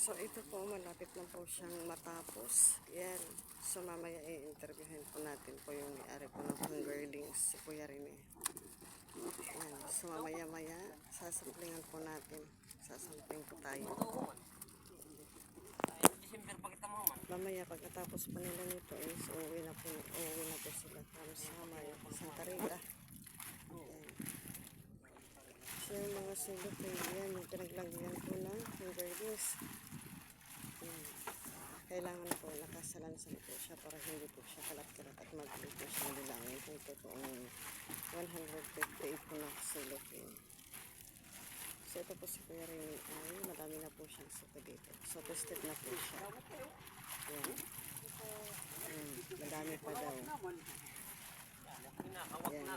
So ito po, malapit na po siyang matapos. Yan. So mamaya i-interviewin po natin po yung may-ari po ng Hungerlings, si Kuya Rene. Yan. So mamaya sasamplingan po natin. Sasampling po tayo. Mamaya pagkatapos po nila nito is uuwi na po sila sa Santa Rita. Yan. So yung mga silok yan, yung pinaglagyan po ng Hungerlings. Kailangan po nakasalansan po siya para hindi po siya kalat-kalat at mabilis po siyang bilangin kung totoong 158 po na silopin. So ito po si Kuya Rene ay madami na po siyang suka dito. So tested na po siya. Yan. Madami pa daw. Yan.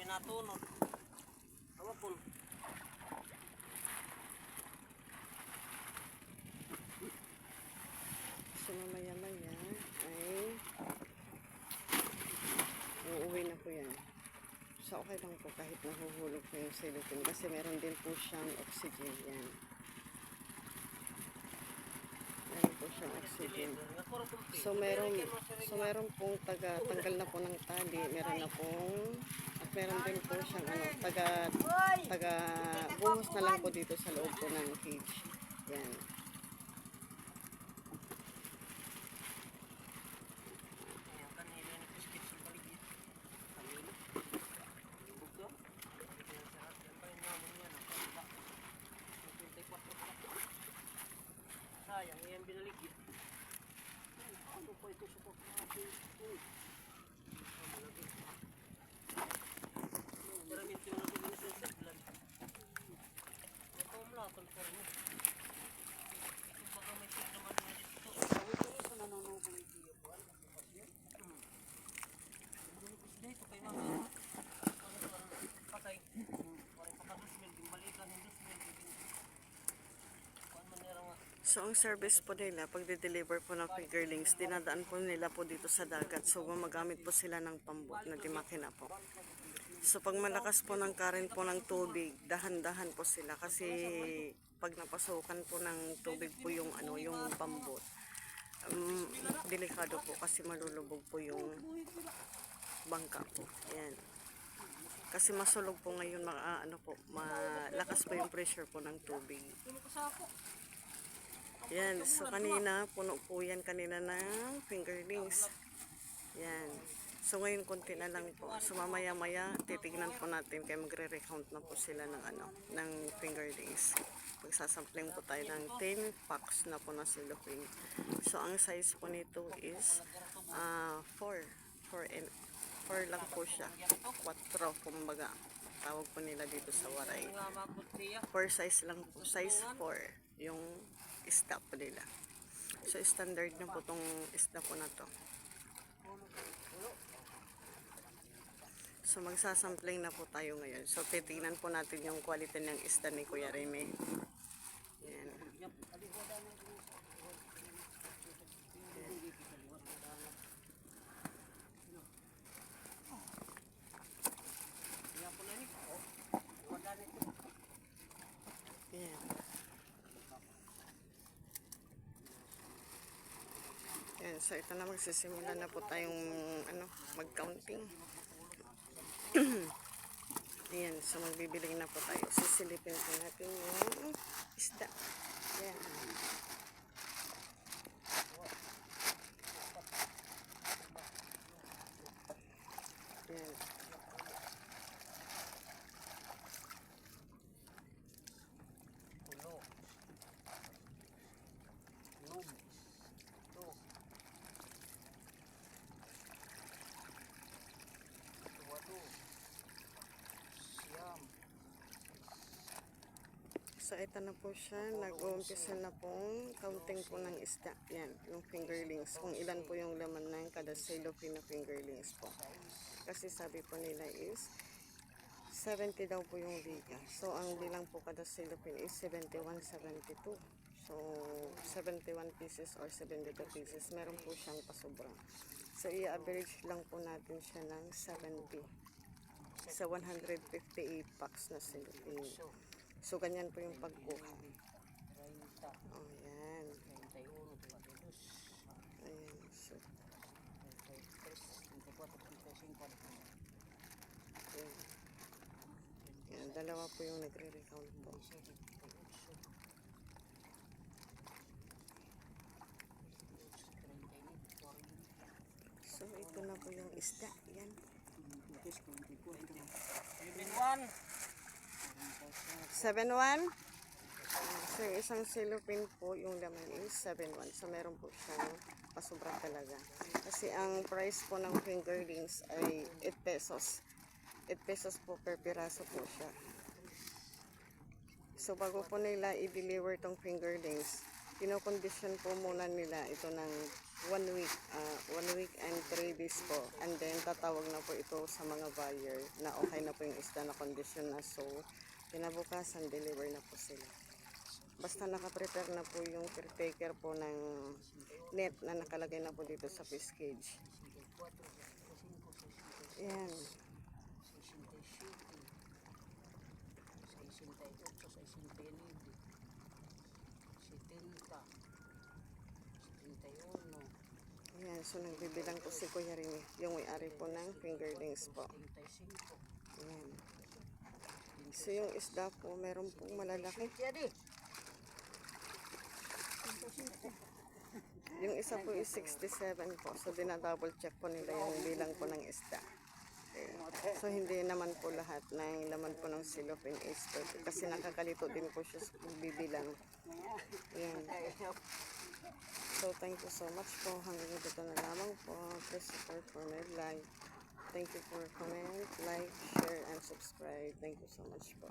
Natunod. Hawapon. So mamaya-maya ay uuwi na po yan. So okay lang po kahit nahuhulog po yung silopin kasi meron din po siyang oxygen yan. Meron po siyang oxygen. So meron pong tanggal na po ng tali, meron na pong meron din po siyang buhos na lang po dito sa loob po ng cage. Yan. Sayang, yan binaligid. Ano po ito sa pagkakasing? Daraminti mo na ito din sa seglan. Ito umlakon po rin. Ito baka may siglaman na ito. Ito sa nanonobo ng tiyo po. Ano po kasi yun? Ito kay mga patay. Parang pakadusmil. Gimbalikan ng dusmil. So ang service po nila, pag de-deliver po ng fingerlings, dinadaan po nila po dito sa dagat. So gumagamit po sila ng pambot na dimakina po. So pag malakas po ng current po ng tubig, dahan-dahan po sila kasi pag napasukan po ng tubig po yung pambot, delikado po kasi malulubog po yung bangka po. Ayan. Kasi masulog po ngayon, malakas po yung pressure po ng tubig. Yan, so kanina, puno po yan kanina ng fingerlings. Yan. So ngayon konti na lang po. So mamaya-maya titignan po natin kaya magre-recount na po sila ng fingerlings. Pagsasampling po tayo ng 10 packs na po na silopin. So ang size po nito is 4 lang po siya. 4 kumbaga. Tawag po nila dito sa Waray. 4 size lang po. Size 4 yung isda po nila. So standard na po tong isda po na to. So magsasampling na po tayo ngayon. So titingnan po natin yung quality ng isda ni Kuya Rene. Yan. Yan. Yan. So ito na, magsisimula na po tayong mag-counting. Ayan, so magbibiling na po tayo. Sisilipin po natin yung isda. Ayan. Ayan. So ito na po siya, nag-uumpisa na pong counting po ng isda. Yan, yung fingerlings. Kung ilan po yung laman ng kada silopin na fingerlings po. Kasi sabi po nila is 70 daw po yung liga. So ang bilang po kada silopin is 71, 72. So 71 pieces or 72 pieces. Meron po siyang pasobra. So, i-average lang po natin siya ng 70 sa 158 packs na silupin. So, ganyan po yung pagkuha. 30, Oh, yan. 31, 32, Ayan. So, 33, 34, 35, yan. Yan, dalawa po yung nagre-recount po. 27, 28, 39, 40. So, ito na po yung isda. Yan. 7-1. 7-1. So, yung isang silupin po, yung laman is 7-1. So, meron po siyang pasobra talaga. Kasi ang price po ng fingerlings ay 8 pesos. 8 pesos po per piraso po siya. So, bago po nila i-deliver tong fingerlings, kinokondisyon po muna nila ito ng 1 week. 1 week and 3 days po. And then, tatawag na po ito sa mga buyer na okay na po yung isda na condition na. So, kinabukasan, deliver na po sila. Basta nakaprepare na po yung caretaker po ng net na nakalagay na po dito sa fish cage. Yan. 67, 68, 69, 70, 71, Yan. So, nagbibilang po si Kuya Rini, yung may-ari po ng fingerlings po. 75. Yan. So, yung isda po, meron pong malalaki. Jadi, Yung isa po is 67 po. So, dinadouble check po nila yung bilang po ng isda. Okay. So, hindi naman po lahat ng laman po ng silupin is perfect. Kasi nakakalito din po siya sa pagbibilang. Yan. So, thank you so much po. Hanggang dito na lamang po. Please support for my vlog. Thank you for comment, like, share, and subscribe. Thank you so much po.